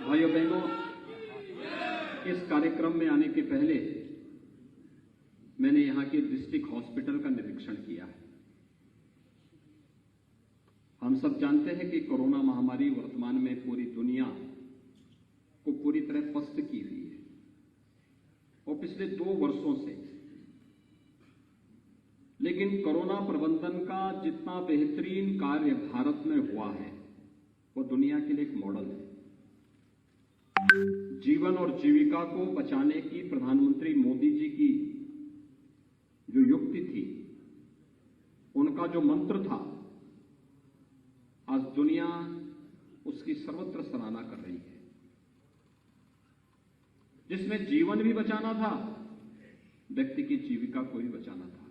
भाइयों बहनों, इस कार्यक्रम में आने के पहले मैंने यहां के डिस्ट्रिक्ट हॉस्पिटल का निरीक्षण किया है। हम सब जानते हैं कि कोरोना महामारी वर्तमान में पूरी दुनिया को पूरी तरह पस्त की हुई है और पिछले 2 वर्षों से। लेकिन कोरोना प्रबंधन का जितना बेहतरीन कार्य भारत में हुआ है वो दुनिया के लिए एक मॉडल है। जीवन और जीविका को बचाने की प्रधानमंत्री मोदी जी की जो युक्ति थी, उनका जो मंत्र था, आज दुनिया उसकी सर्वत्र सराहना कर रही है। जिसमें जीवन भी बचाना था, व्यक्ति की जीविका को भी बचाना था।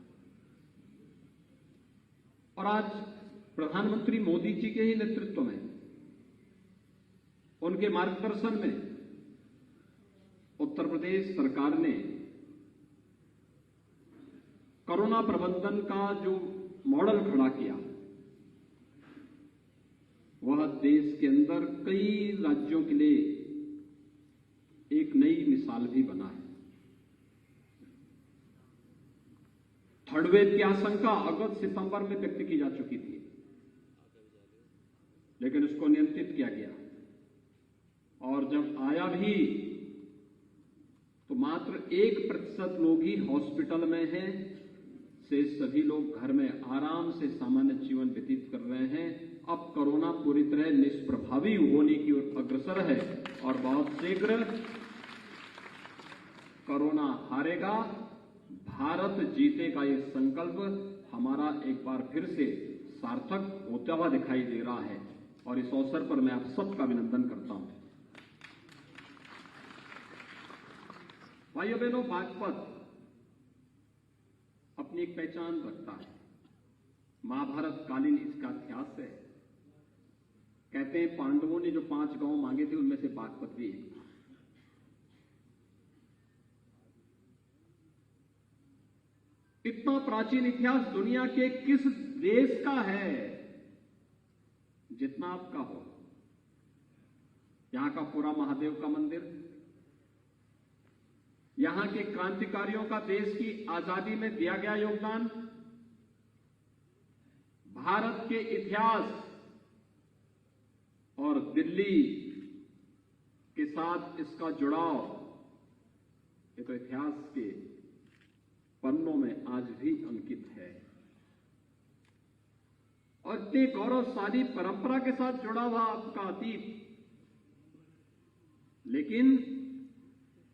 और आज प्रधानमंत्री मोदी जी के ही नेतृत्व में, उनके मार्गदर्शन में उत्तर प्रदेश सरकार ने कोरोना प्रबंधन का जो मॉडल खड़ा किया, वह देश के अंदर कई राज्यों के लिए एक नई मिसाल भी बना है। थर्ड वेव की आशंका अगस्त सितंबर में व्यक्त की जा चुकी थी, लेकिन उसको नियंत्रित किया गया। और जब आया भी तो मात्र 1% लोग ही हॉस्पिटल में हैं, से सभी लोग घर में आराम से सामान्य जीवन व्यतीत कर रहे हैं। अब कोरोना पूरी तरह निष्प्रभावी होने की ओर अग्रसर है और बहुत शीघ्र कोरोना हारेगा, भारत जीतेगा। ये संकल्प हमारा एक बार फिर से सार्थक होता हुआ दिखाई दे रहा है और इस अवसर पर मैं आप सबका अभिनंदन करता हूं। भाइयों बहनों, बागपत अपनी एक पहचान रखता है। महाभारत कालीन इसका इतिहास है। कहते हैं पांडवों ने जो 5 गांव मांगे थे, उनमें से बागपत भी एक था। इतना प्राचीन इतिहास दुनिया के किस देश का है जितना आपका हो? यहां का पूरा महादेव का मंदिर, यहां के क्रांतिकारियों का देश की आजादी में दिया गया योगदान, भारत के इतिहास और दिल्ली के साथ इसका जुड़ाव, ये तो इतिहास के पन्नों में आज भी अंकित है। और इतनी गौरवशाली परंपरा के साथ जुड़ा हुआ आपका अतीत, लेकिन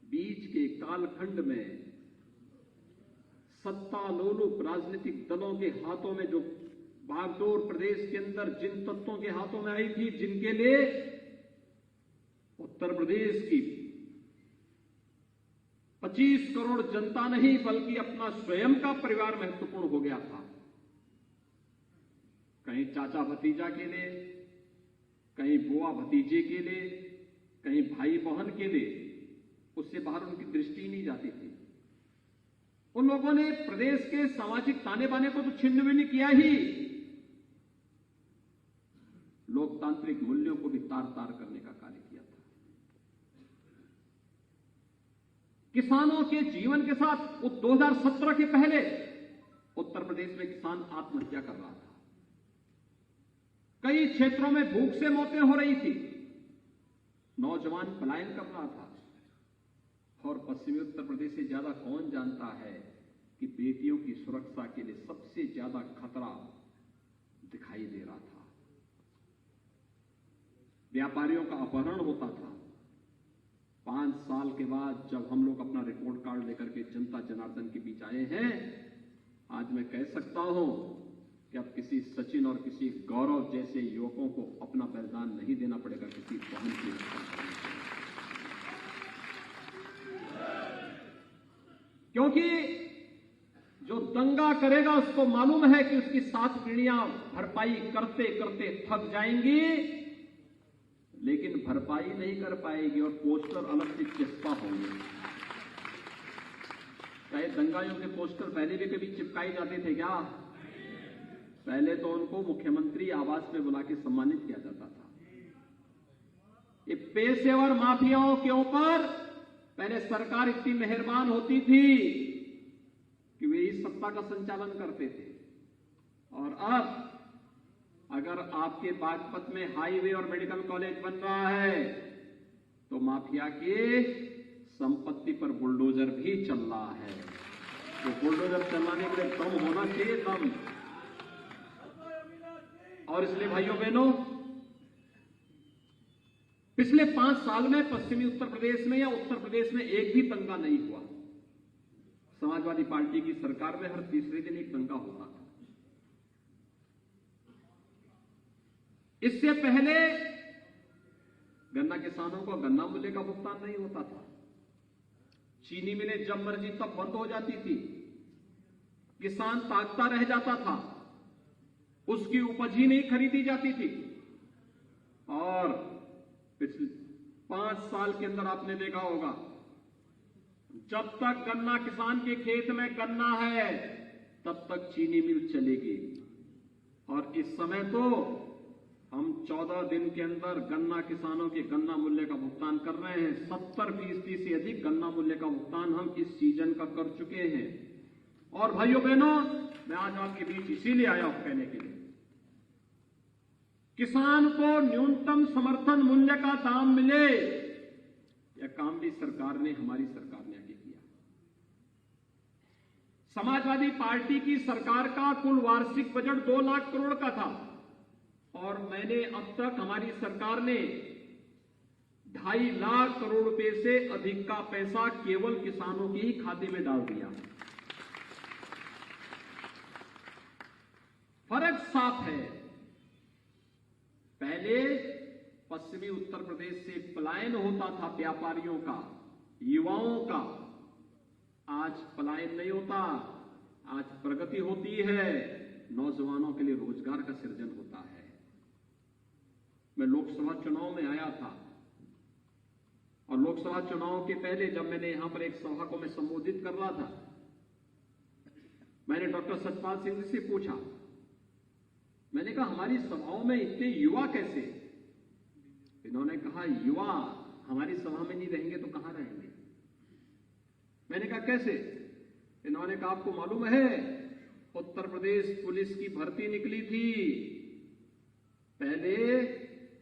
बीच के कालखंड में सत्तालोलुप राजनीतिक दलों के हाथों में जो बागडोर प्रदेश के अंदर जिन तत्वों के हाथों में आई थी, जिनके लिए उत्तर प्रदेश की 25 करोड़ जनता नहीं बल्कि अपना स्वयं का परिवार महत्वपूर्ण हो गया था। कहीं चाचा भतीजा के लिए, कहीं बुआ भतीजे के लिए, कहीं भाई बहन के लिए, उससे बाहर उनकी दृष्टि नहीं जाती थी। उन लोगों ने प्रदेश के सामाजिक ताने बाने को तो छिन्न भी नहीं किया ही, लोकतांत्रिक मूल्यों को भी तार तार करने का कार्य किया था। किसानों के जीवन के साथ 2017 के पहले उत्तर प्रदेश में किसान आत्महत्या कर रहा था। कई क्षेत्रों में भूख से मौतें हो रही थी, नौजवान पलायन कर रहा था। और पश्चिमी उत्तर प्रदेश से ज्यादा कौन जानता है कि बेटियों की सुरक्षा के लिए सबसे ज्यादा खतरा दिखाई दे रहा था। व्यापारियों का अपहरण होता था। 5 साल के बाद जब हम लोग अपना रिपोर्ट कार्ड लेकर के जनता जनार्दन के बीच आए हैं, आज मैं कह सकता हूं कि अब किसी सचिन और किसी गौरव जैसे युवकों को अपना बलिदान नहीं देना पड़ेगा किसी बहन की रक्षा। क्योंकि जो दंगा करेगा उसको मालूम है कि उसकी 7 पीढ़ियां भरपाई करते करते थक जाएंगी, लेकिन भरपाई नहीं कर पाएगी और पोस्टर अलग से चिपका होंगे। चाहे दंगाइयों के पोस्टर पहले भी कभी चिपकाए जाते थे क्या? पहले तो उनको मुख्यमंत्री आवास में बुला के सम्मानित किया जाता था। ये पेशेवर माफियाओं के ऊपर पहले सरकार इतनी मेहरबान होती थी कि वे इस सत्ता का संचालन करते थे, और अब अगर आपके बागपत में हाईवे और मेडिकल कॉलेज बन रहा है तो माफिया के संपत्ति पर बुलडोजर भी चल रहा है। तो बुलडोजर चलाने के लिए दम होना चाहिए, दम। और इसलिए भाइयों बहनों, पिछले 5 साल में पश्चिमी उत्तर प्रदेश में या उत्तर प्रदेश में एक भी दंगा नहीं हुआ। समाजवादी पार्टी की सरकार में हर तीसरे दिन एक दंगा होता था। इससे पहले गन्ना किसानों को गन्ना मूल्य का भुगतान नहीं होता था। चीनी मिलें जब मर्जी तब बंद हो जाती थी। किसान ताकता रह जाता था, उसकी उपज ही नहीं खरीदी जाती थी। और पिछले 5 साल के अंदर आपने देखा होगा, जब तक गन्ना किसान के खेत में गन्ना है तब तक चीनी मिल चलेगी। और इस समय तो हम 14 दिन के अंदर गन्ना किसानों के गन्ना मूल्य का भुगतान कर रहे हैं। 70% से अधिक गन्ना मूल्य का भुगतान हम इस सीजन का कर चुके हैं। और भाइयों बहनों, मैं आज आपके बीच इसीलिए आया हूं कहने के लिए, किसान को न्यूनतम समर्थन मूल्य का दाम मिले, यह काम भी सरकार ने, हमारी सरकार ने आगे किया। समाजवादी पार्टी की सरकार का कुल वार्षिक बजट 2 लाख करोड़ का था, और मैंने अब तक, हमारी सरकार ने 2.5 लाख करोड़ रुपए से अधिक का पैसा केवल किसानों के ही खाते में डाल दिया। फर्क साफ है। पहले पश्चिमी उत्तर प्रदेश से पलायन होता था व्यापारियों का, युवाओं का। आज पलायन नहीं होता, आज प्रगति होती है, नौजवानों के लिए रोजगार का सृजन होता है। मैं लोकसभा चुनाव में आया था, और लोकसभा चुनाव के पहले जब मैंने यहां पर एक सभा को मैं संबोधित कर रहा था, मैंने डॉक्टर सतपाल सिंह जी से पूछा, मैंने कहा हमारी सभाओं में इतने युवा कैसे? इन्होंने कहा युवा हमारी सभा में नहीं रहेंगे तो कहां रहेंगे? मैंने कहा कैसे? इन्होंने कहा आपको मालूम है उत्तर प्रदेश पुलिस की भर्ती निकली थी, पहले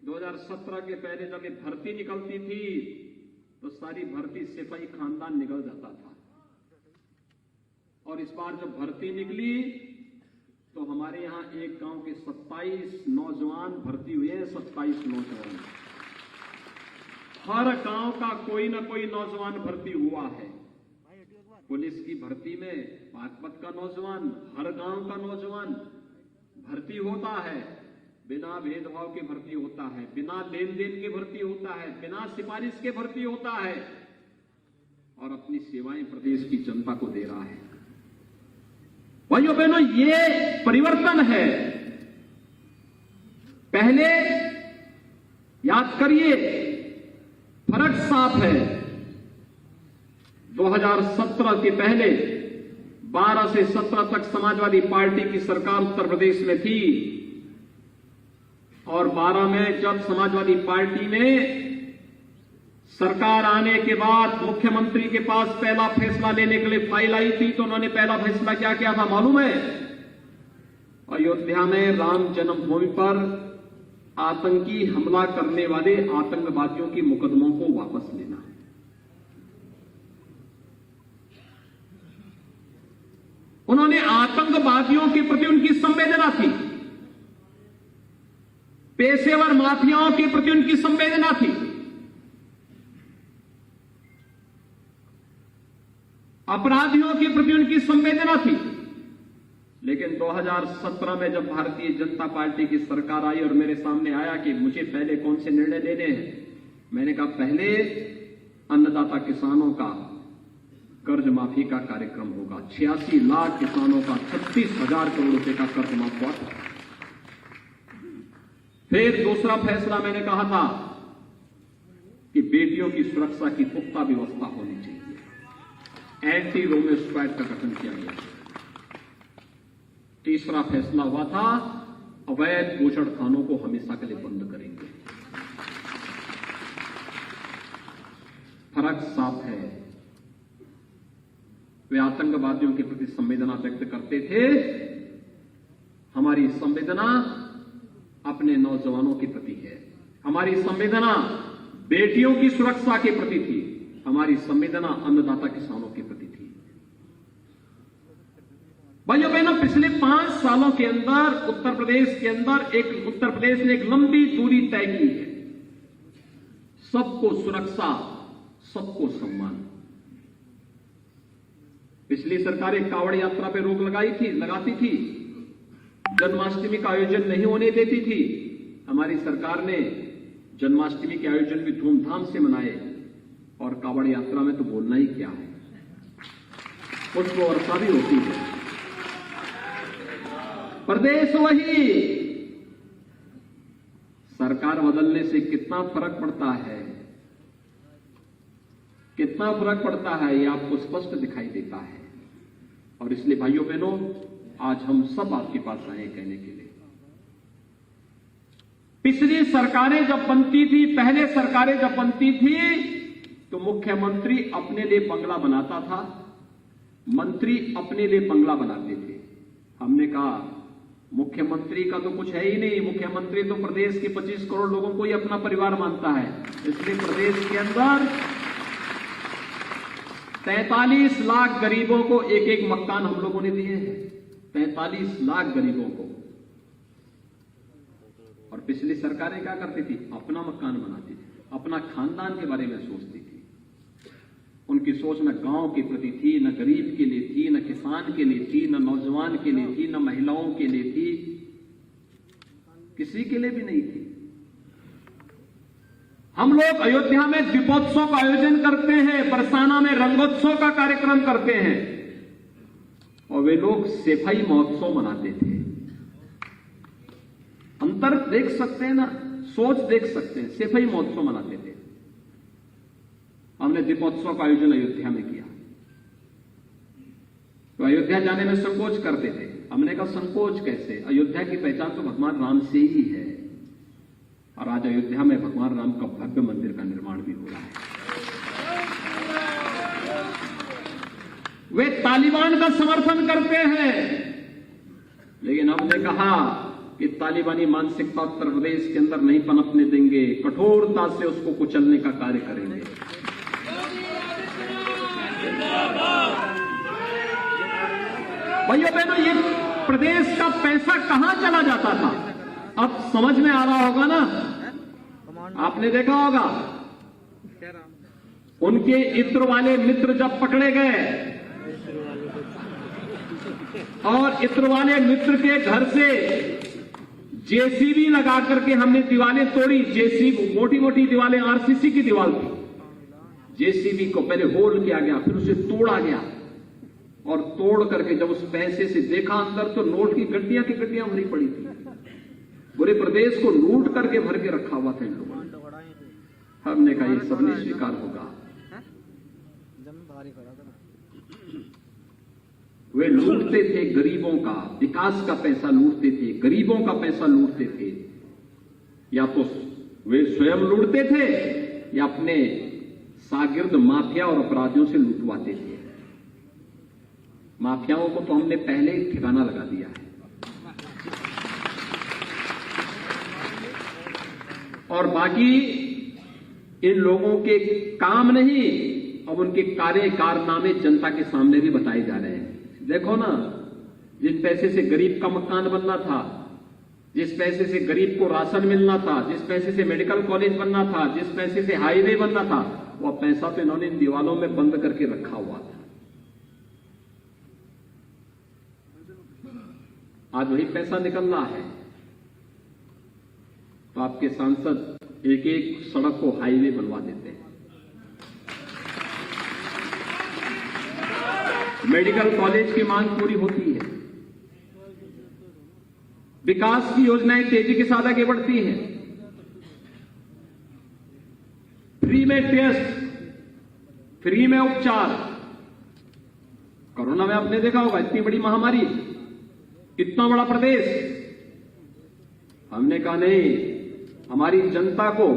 2017 के पहले जब ये भर्ती निकलती थी तो सारी भर्ती सिपाही खानदान निकल जाता था, और इस बार जब भर्ती निकली तो हमारे यहां एक गांव के 27 नौजवान भर्ती हुए हैं। 27 नौजवान, हर गांव का कोई ना कोई नौजवान भर्ती हुआ है। पुलिस की भर्ती में बागपत का नौजवान, हर गांव का नौजवान भर्ती होता है। बिना भेदभाव के भर्ती होता है, बिना लेन देन के भर्ती होता है, बिना सिफारिश के भर्ती होता है, और अपनी सेवाएं प्रदेश की जनता को दे रहा है। भाइयों बहनों, ये परिवर्तन है। पहले याद करिए, फर्क साफ है। 2017 के पहले 12 से 17 तक समाजवादी पार्टी की सरकार उत्तर प्रदेश में थी, और 12 में जब समाजवादी पार्टी ने सरकार आने के बाद मुख्यमंत्री के पास पहला फैसला लेने के लिए फाइल आई थी, तो उन्होंने पहला फैसला क्या किया था मालूम है? अयोध्या में राम जन्मभूमि पर आतंकी हमला करने वाले आतंकवादियों की मुकदमों को वापस लेना। उन्होंने आतंकवादियों के प्रति उनकी संवेदना थी, पेशेवर माफियाओं के प्रति उनकी संवेदना थी, अपराधियों के प्रति उनकी संवेदना थी। लेकिन 2017 में जब भारतीय जनता पार्टी की सरकार आई और मेरे सामने आया कि मुझे पहले कौन से निर्णय लेने हैं, मैंने कहा पहले अन्नदाता किसानों का कर्ज माफी का कार्यक्रम होगा। 86 लाख किसानों का 36,000 करोड़ रुपए का कर्ज माफ हुआ था। फिर दूसरा फैसला मैंने कहा था कि बेटियों की सुरक्षा की पुख्ता व्यवस्था होनी चाहिए। एंटी रोमियो स्क्वाड का गठन किया गया। तीसरा फैसला हुआ था अवैध बूचड़खानों को हमेशा के लिए बंद करेंगे। फर्क साफ है। वे आतंकवादियों के प्रति संवेदना व्यक्त करते थे, हमारी संवेदना अपने नौजवानों के प्रति है। हमारी संवेदना बेटियों की सुरक्षा के प्रति थी, हमारी संवेदना अन्नदाता किसानों के प्रति थी। भाइयों बहनों, पिछले 5 सालों के अंदर उत्तर प्रदेश ने एक लंबी दूरी तय की है। सबको सुरक्षा, सबको सम्मान। पिछली सरकारें कावड़ यात्रा पे रोक लगाती थी, जन्माष्टमी का आयोजन नहीं होने देती थी। हमारी सरकार ने जन्माष्टमी के आयोजन भी धूमधाम से मनाए, और कावड़ यात्रा में तो बोलना ही क्या है, पुष्प वर्षा भी होती है। प्रदेश वही, सरकार बदलने से कितना फर्क पड़ता है, कितना फर्क पड़ता है, यह आपको स्पष्ट दिखाई देता है। और इसलिए भाइयों बहनों, आज हम सब आपके पास आए कहने के लिए, पिछली सरकारें जब बनती थी, पहले सरकारें जब बनती थी, तो मुख्यमंत्री अपने लिए बंगला बनाता था, मंत्री अपने लिए बंगला बनाते थे। हमने कहा मुख्यमंत्री का तो कुछ है ही नहीं, मुख्यमंत्री तो प्रदेश के 25 करोड़ लोगों को ही अपना परिवार मानता है। इसलिए प्रदेश के अंदर 43 लाख गरीबों को एक एक मकान हम लोगों ने दिए हैं, 43 लाख गरीबों को। और पिछली सरकारें क्या करती थी, अपना मकान बनाती थी, अपना खानदान के बारे में सोचती थी। उनकी सोच न गांव के प्रति थी, न गरीब के लिए थी, न किसान के लिए थी, न नौजवान के लिए थी, न महिलाओं के लिए थी, किसी के लिए भी नहीं थी। हम लोग अयोध्या में दीपोत्सव का आयोजन करते हैं, बरसाना में रंगोत्सव का कार्यक्रम करते हैं, और वे लोग सफाई महोत्सव मनाते थे। अंतर देख सकते हैं ना, सोच देख सकते हैं। सफाई महोत्सव मनाते थे, हमने दीपोत्सव का आयोजन अयोध्या में किया। तो अयोध्या जाने में संकोच करते थे। हमने कहा संकोच कैसे, अयोध्या की पहचान तो भगवान राम से ही है, और आज अयोध्या में भगवान राम का भव्य मंदिर का निर्माण भी हो रहा है। वे तालिबान का समर्थन करते हैं, लेकिन हमने कहा कि तालिबानी मानसिकता उत्तर प्रदेश के अंदर नहीं पनपने देंगे, कठोरता से उसको कुचलने का कार्य करेंगे। भाइयों बहनों, ये प्रदेश का पैसा कहां चला जाता था, अब समझ में आ रहा होगा ना। आपने देखा होगा, उनके इत्र वाले मित्र जब पकड़े गए और इत्र वाले मित्र के घर से जेसीबी लगा करके हमने दीवारें तोड़ी। जेसीबी, मोटी मोटी दीवारें, आरसीसी की दीवार थी। जेसीबी को पहले होल किया गया, फिर उसे तोड़ा गया, और तोड़ करके जब उस पैसे से देखा अंदर, तो नोट की गड्डियां की गड्डियां भरी पड़ी थी। पूरे प्रदेश को लूट करके भर के रखा हुआ था इन लोगों ने। हमने कहा ये सब नहीं स्वीकार होगा। वे लूटते थे गरीबों का, विकास का पैसा लूटते थे, गरीबों का पैसा लूटते थे। या तो वे स्वयं लूटते थे, या अपने शागिर्द माफिया और अपराधियों से लूटवाते थे। माफियाओं को तो हमने पहले ही ठिकाना लगा दिया है, और बाकी इन लोगों के काम नहीं, अब उनके कार्य कारनामे जनता के सामने भी बताए जा रहे हैं। देखो ना, जिस पैसे से गरीब का मकान बनना था, जिस पैसे से गरीब को राशन मिलना था, जिस पैसे से मेडिकल कॉलेज बनना था, जिस पैसे से हाईवे बनना था, वो पैसा तो इन्होंने इन दीवालों में बंद करके रखा हुआ था। आज वही पैसा निकल रहा है। तो आपके सांसद एक एक सड़क को हाईवे बनवा देते हैं, मेडिकल कॉलेज की मांग पूरी होती है, विकास की योजनाएं तेजी के साथ आगे बढ़ती हैं, फ्री में टेस्ट, फ्री में उपचार। कोरोना में आपने देखा होगा, इतनी बड़ी महामारी, इतना बड़ा प्रदेश, हमने कहा नहीं, हमारी जनता को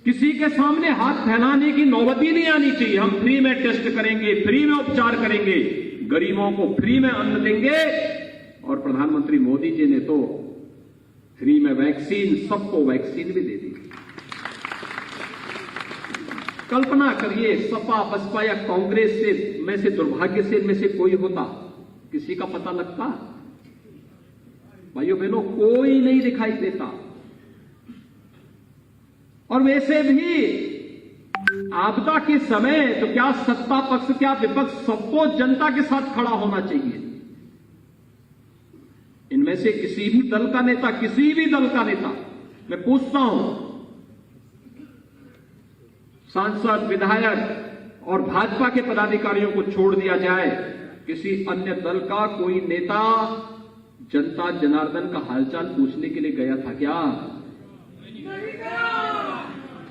किसी के सामने हाथ फैलाने की नौबत ही नहीं आनी चाहिए। हम फ्री में टेस्ट करेंगे, फ्री में उपचार करेंगे, गरीबों को फ्री में अन्न देंगे। और प्रधानमंत्री मोदी जी ने तो फ्री में वैक्सीन, सबको वैक्सीन भी दे दी। कल्पना करिए, सपा बसपा या कांग्रेस से में से दुर्भाग्य से इनमें से कोई होता, किसी का पता लगता? भाइयों बहनों, कोई नहीं दिखाई देता। और वैसे भी आपदा के समय तो क्या सत्ता पक्ष क्या विपक्ष, सबको जनता के साथ खड़ा होना चाहिए। इनमें से किसी भी दल का नेता, किसी भी दल का नेता, मैं पूछता हूं, सांसद, विधायक और भाजपा के पदाधिकारियों को छोड़ दिया जाए, किसी अन्य दल का कोई नेता जनता जनार्दन का हालचाल पूछने के लिए गया था क्या?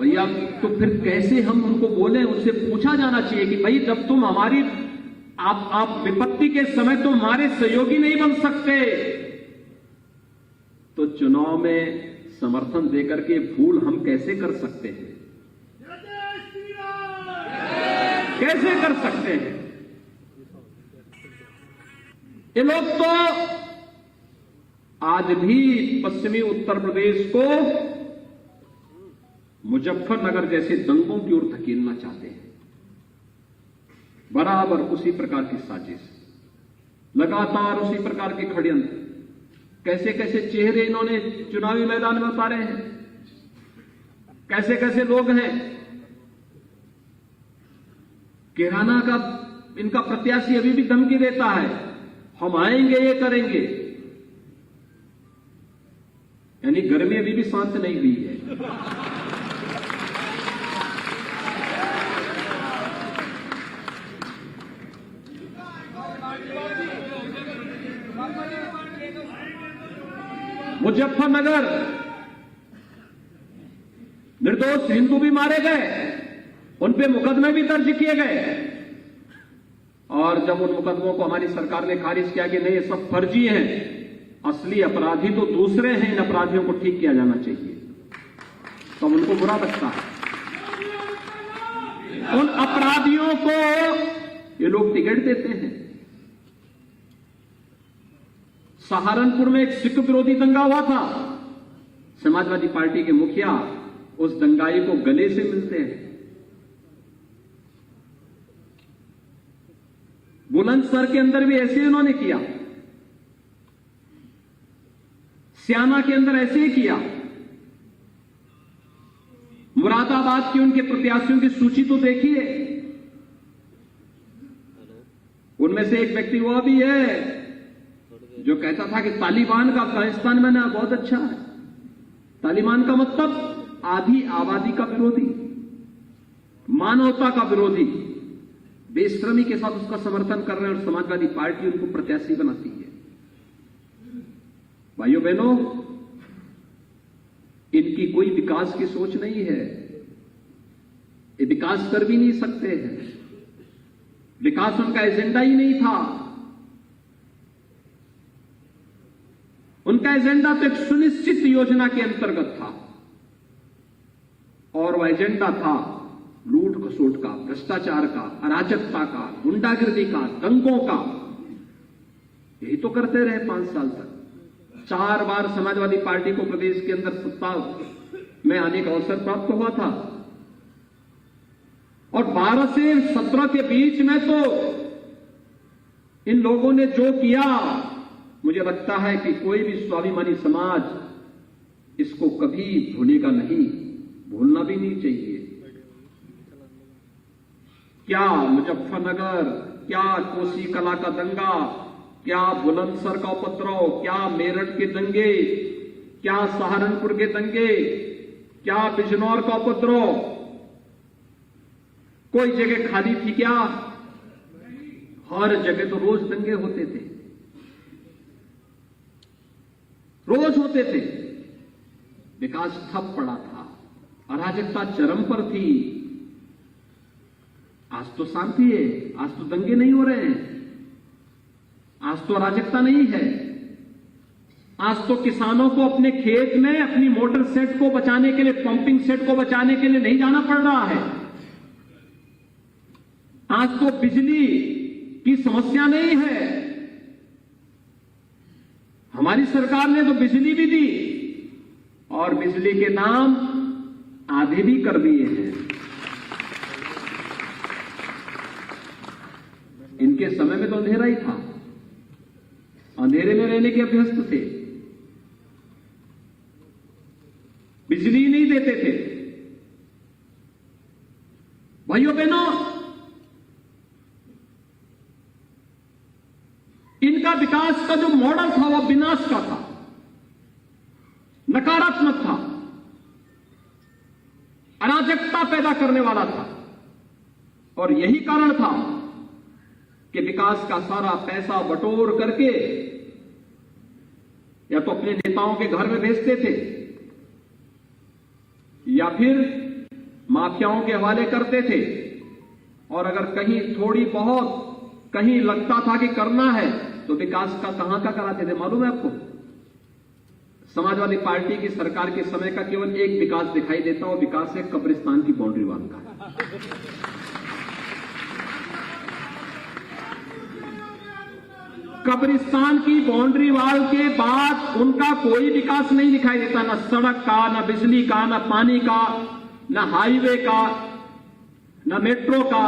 भैया, तो फिर कैसे हम उनको बोले? उनसे पूछा जाना चाहिए कि भाई, जब तुम हमारी आप विपत्ति के समय तुम हमारे सहयोगी नहीं बन सकते, तो चुनाव में समर्थन देकर के भूल हम कैसे कर सकते हैं? कैसे कर सकते हैं? ये लोग तो आज भी पश्चिमी उत्तर प्रदेश को मुजफ्फरनगर जैसे दंगों की ओर धकेलना चाहते हैं। बराबर उसी प्रकार की साजिश, लगातार उसी प्रकार के षड्यंत्र, कैसे कैसे चेहरे इन्होंने चुनावी मैदान में उतारे हैं, कैसे कैसे लोग हैं। किराना का इनका प्रत्याशी अभी भी धमकी देता है, हम आएंगे, ये करेंगे। यानी गर्मी अभी भी शांत नहीं हुई है। मुजफ्फरनगर निर्दोष हिंदू भी मारे गए, उन पे मुकदमे भी दर्ज किए गए। और जब उन मुकदमों को हमारी सरकार ने खारिज किया कि नहीं, ये सब फर्जी हैं, असली अपराधी तो दूसरे हैं, इन अपराधियों को ठीक किया जाना चाहिए, तो उनको बुरा लगता है। उन अपराधियों को ये लोग टिकट देते हैं। सहारनपुर में एक सिख विरोधी दंगा हुआ था, समाजवादी पार्टी के मुखिया उस दंगाई को गले से मिलते हैं। बुलंदशहर के अंदर भी ऐसे उन्होंने किया, सियाना के अंदर ऐसे ही किया। मुरादाबाद के उनके प्रत्याशियों की सूची तो देखिए, उनमें से एक व्यक्ति वह भी है जो कहता था कि तालिबान का अफगानिस्तान में ना बहुत अच्छा है। तालिबान का मतलब आधी आबादी का विरोधी, मानवता का विरोधी, बेशर्मी के साथ उसका समर्थन कर रहे हैं और समाजवादी पार्टी उनको प्रत्याशी बनाती है। भाइयों बहनों, इनकी कोई विकास की सोच नहीं है, ये विकास कर भी नहीं सकते हैं, विकास उनका एजेंडा ही नहीं था। उनका एजेंडा तो एक सुनिश्चित योजना के अंतर्गत था, और वह एजेंडा था लूट खसोट का, भ्रष्टाचार का, अराजकता का, गुंडागिर्दी का, दंगों का। यही तो करते रहे 5 साल तक। 4 बार समाजवादी पार्टी को प्रदेश के अंदर सत्ता में आने का अवसर प्राप्त हुआ था, और 12 से 17 के बीच में तो इन लोगों ने जो किया, मुझे लगता है कि कोई भी स्वाभिमानी समाज इसको कभी भूलेगा नहीं, भूलना भी नहीं चाहिए। क्या मुजफ्फरनगर, क्या कोसी कला का दंगा, क्या बुलंदशहर का उपद्रव, क्या मेरठ के दंगे, क्या सहारनपुर के दंगे, क्या बिजनौर का उपद्रव, कोई जगह खाली थी क्या? हर जगह तो रोज दंगे होते थे, रोज होते थे। विकास ठप पड़ा था, अराजकता चरम पर थी। आज तो शांति है, आज तो दंगे नहीं हो रहे हैं, आज तो अराजकता नहीं है, आज तो किसानों को अपने खेत में अपनी मोटर सेट को बचाने के लिए, पंपिंग सेट को बचाने के लिए नहीं जाना पड़ रहा है। आज तो बिजली की समस्या नहीं है। हमारी सरकार ने तो बिजली भी दी और बिजली के दाम आधे भी कर दिए हैं। इनके समय में तो अंधेरा ही था, अंधेरे में रहने के अभ्यस्त थे, बिजली नहीं देते थे। भाइयों बहनों, इनका विकास का जो मॉडल था वह विनाश का था, नकारात्मक था, अराजकता पैदा करने वाला था। और यही कारण था कि विकास का सारा पैसा बटोर करके या तो अपने नेताओं के घर में भेजते थे या फिर माफियाओं के हवाले करते थे। और अगर कहीं थोड़ी बहुत कहीं लगता था कि करना है तो विकास का कहां का कराते थे मालूम है आपको? समाजवादी पार्टी की सरकार के समय का केवल एक विकास दिखाई देता, वो विकास है कब्रिस्तान की बाउंड्री वॉल का। कब्रिस्तान की बाउंड्री वॉल के बाद उनका कोई विकास नहीं दिखाई देता, ना सड़क का, ना बिजली का, ना पानी का, ना हाईवे का, ना मेट्रो का,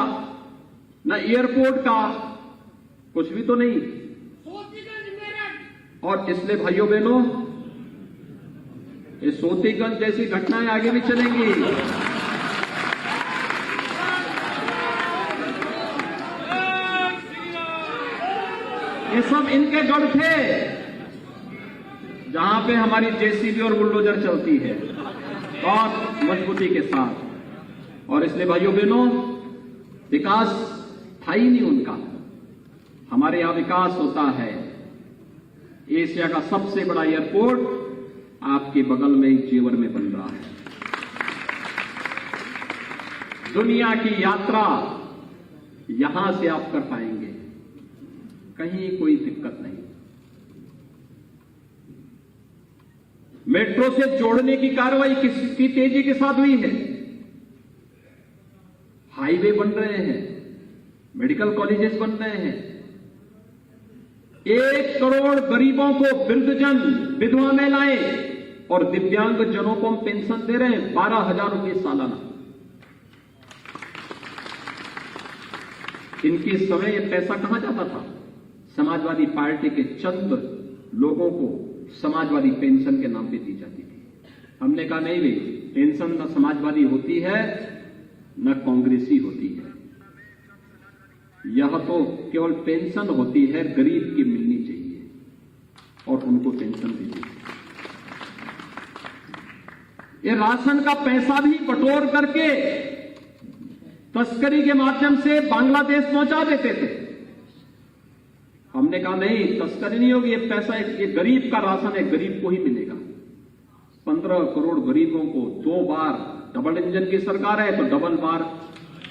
ना एयरपोर्ट का, कुछ भी तो नहीं। और इसलिए भाइयों बहनों, ये सोतीगंज जैसी घटनाएं आगे भी चलेंगी। ये सब इनके गढ़ थे जहां पे हमारी जेसीबी और बुलडोजर चलती है और मजबूती के साथ। और इसलिए भाइयों बहनों, विकास था ही नहीं उनका। हमारे यहां विकास होता है। एशिया का सबसे बड़ा एयरपोर्ट आपके बगल में ही जेवर में बन रहा है। दुनिया की यात्रा यहां से आप कर पाएंगे, कहीं कोई दिक्कत नहीं। मेट्रो से जोड़ने की कार्रवाई कितनी तेजी के साथ हुई है। हाईवे बन रहे हैं, मेडिकल कॉलेजेस बन रहे हैं। 1 करोड़ गरीबों को, वृद्धजन, विधवा महिलाएं और दिव्यांग जनों को हम पेंशन दे रहे हैं 12,000 रुपये सालाना। इनके समय यह पैसा कहां जाता था? समाजवादी पार्टी के चंद लोगों को समाजवादी पेंशन के नाम पे दी जाती थी। हमने कहा नहीं भाई, पेंशन न समाजवादी होती है न कांग्रेसी होती है। यह तो केवल पेंशन होती है, गरीब की मिलनी चाहिए और उनको पेंशन दीजिए। ये राशन का पैसा भी बटोर करके तस्करी के माध्यम से बांग्लादेश पहुंचा देते थे। हमने कहा नहीं, तस्करी नहीं होगी, ये पैसा ये गरीब का राशन है, गरीब को ही मिलेगा। 15 करोड़ गरीबों को 2 बार, डबल इंजन की सरकार है तो डबल बार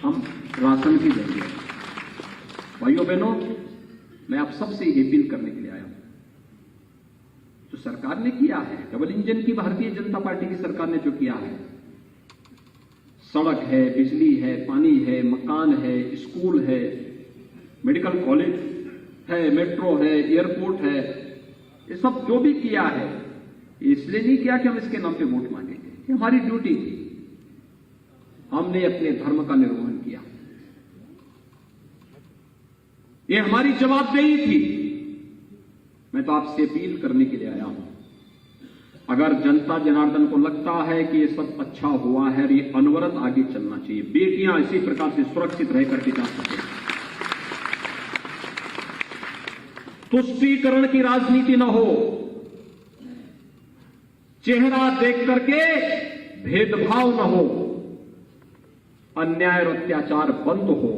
हम राशन की देंगे। भाइयों बहनों, मैं आप सबसे ये अपील करने के लिए आया हूं। जो सरकार ने किया है, डबल इंजन की भारतीय जनता पार्टी की सरकार ने जो किया है, सड़क है, बिजली है, पानी है, मकान है, स्कूल है, मेडिकल कॉलेज है, मेट्रो है, एयरपोर्ट है, ये सब जो भी किया है, इसलिए नहीं किया कि हम इसके नाम पे वोट मांगेंगे। ये हमारी ड्यूटी थी, हमने अपने धर्म का निर्वहन किया, ये हमारी जवाबदेही थी। मैं तो आपसे अपील करने के लिए आया हूं, अगर जनता जनार्दन को लगता है कि ये सब अच्छा हुआ है और ये अनवरत आगे चलना चाहिए, बेटियां इसी प्रकार से सुरक्षित रह करके जा सके, तुष्टीकरण की राजनीति न हो, चेहरा देख करके भेदभाव न हो, अन्याय और अत्याचार बंद हो,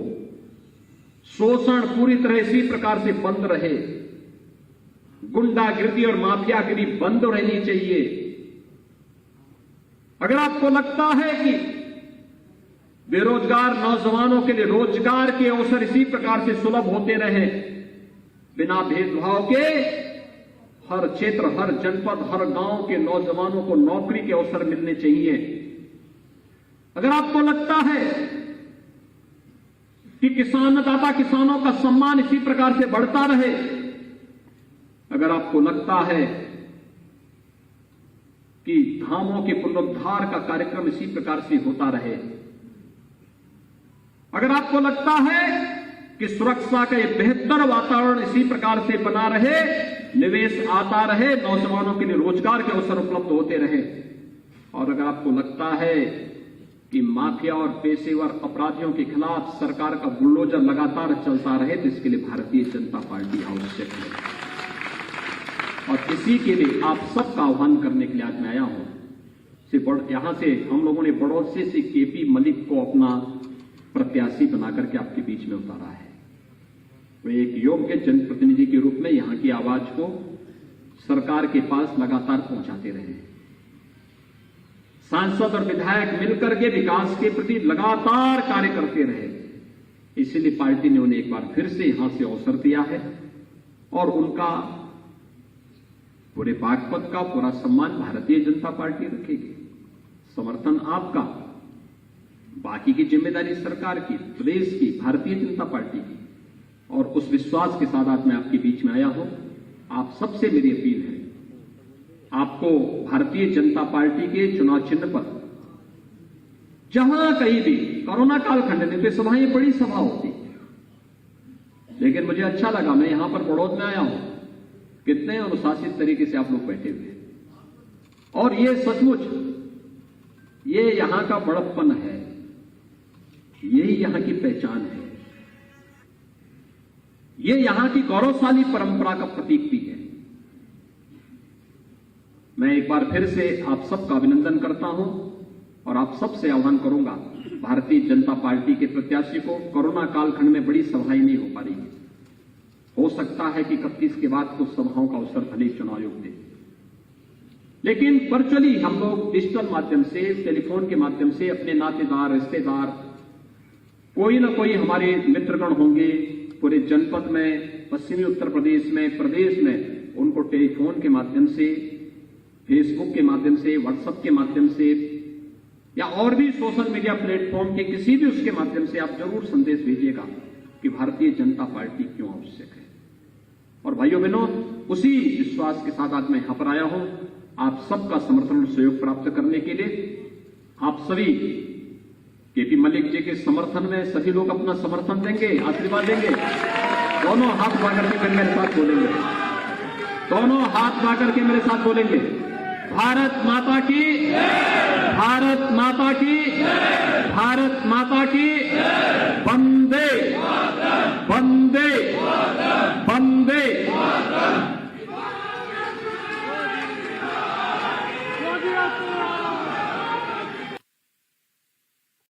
शोषण पूरी तरह इसी प्रकार से बंद रहे, गुंडागिरी और माफियागिरी बंद रहनी चाहिए। अगर आपको लगता है कि बेरोजगार नौजवानों के लिए रोजगार के अवसर इसी प्रकार से सुलभ होते रहे बिना भेदभाव के, हर क्षेत्र, हर जनपद, हर गांव के नौजवानों को नौकरी के अवसर मिलने चाहिए। अगर आपको लगता है कि अन्नदाता किसानों का सम्मान इसी प्रकार से बढ़ता रहे, अगर आपको लगता है कि धामों के पुनरुद्धार का कार्यक्रम इसी प्रकार से होता रहे, अगर आपको लगता है कि सुरक्षा का एक बेहतर वातावरण इसी प्रकार से बना रहे, निवेश आता रहे, नौजवानों के लिए रोजगार के अवसर उपलब्ध होते रहे, और अगर आपको लगता है कि माफिया और पेशेवर अपराधियों के खिलाफ सरकार का बुलडोजर लगातार चलता रहे, तो इसके लिए भारतीय जनता पार्टी आवश्यक है। और इसी के लिए आप सबका आह्वान करने के लिए आज मैं आया हूं। यहां से हम लोगों ने बड़ौदा से केपी मलिक को अपना प्रत्याशी बनाकर के आपके बीच में उतारा है। वे एक योग्य जनप्रतिनिधि के रूप में यहां की आवाज को सरकार के पास लगातार पहुंचाते रहे। सांसद और विधायक मिलकर के विकास के प्रति लगातार कार्य करते रहे। इसीलिए पार्टी ने उन्हें एक बार फिर से यहां से अवसर दिया है और उनका पूरे बागपत का पूरा सम्मान भारतीय जनता पार्टी रखेगी। समर्थन आपका, बाकी की जिम्मेदारी सरकार की, प्रदेश की, भारतीय जनता पार्टी की। और उस विश्वास के साथ आज मैं आपके बीच में आया हूं। आप सबसे मेरी अपील है, आपको भारतीय जनता पार्टी के चुनाव चिन्ह पर जहां कहीं भी कोरोना कालखंड में तो सभाएं बड़ी सभा होती, लेकिन मुझे अच्छा लगा, मैं यहां पर बड़ौदा में आया हूं, कितने अनुशासित तरीके से आप लोग बैठे हुए हैं। और ये सचमुच ये यहां का बड़प्पन है, यही यहां की पहचान है, ये यहां की गौरवशाली परंपरा का प्रतीक भी है। मैं एक बार फिर से आप सबका अभिनंदन करता हूं और आप सबसे आह्वान करूंगा, भारतीय जनता पार्टी के प्रत्याशी को कोरोना कालखंड में बड़ी सभाएं नहीं हो पा रही, हो सकता है कि 31 के बाद कुछ सभाओं का अवसर भले चुनाव आयोग दे, लेकिन वर्चुअली हम लोग डिजिटल माध्यम से, टेलीफोन के माध्यम से अपने नातेदार, रिश्तेदार, कोई ना कोई हमारे मित्रगण होंगे पूरे जनपद में, पश्चिमी उत्तर प्रदेश में, प्रदेश में, उनको टेलीफोन के माध्यम से, फेसबुक के माध्यम से, व्हाट्सएप के माध्यम से या और भी सोशल मीडिया प्लेटफॉर्म के किसी भी उसके माध्यम से आप जरूर संदेश भेजिएगा कि भारतीय जनता पार्टी क्यों आवश्यक है। और भाइयों बहनों, उसी विश्वास के साथ आज मैं यहां पर आया हूं, आप सबका समर्थन और सहयोग प्राप्त करने के लिए। आप सभी केपी मलिक जी के समर्थन में सभी लोग अपना समर्थन देंगे, आशीर्वाद देंगे। दोनों हाथ उठाकर के मेरे साथ बोलेंगे, दोनों हाथ उठाकर के मेरे साथ बोलेंगे, भारत माता की, भारत माता की, भारत माता की,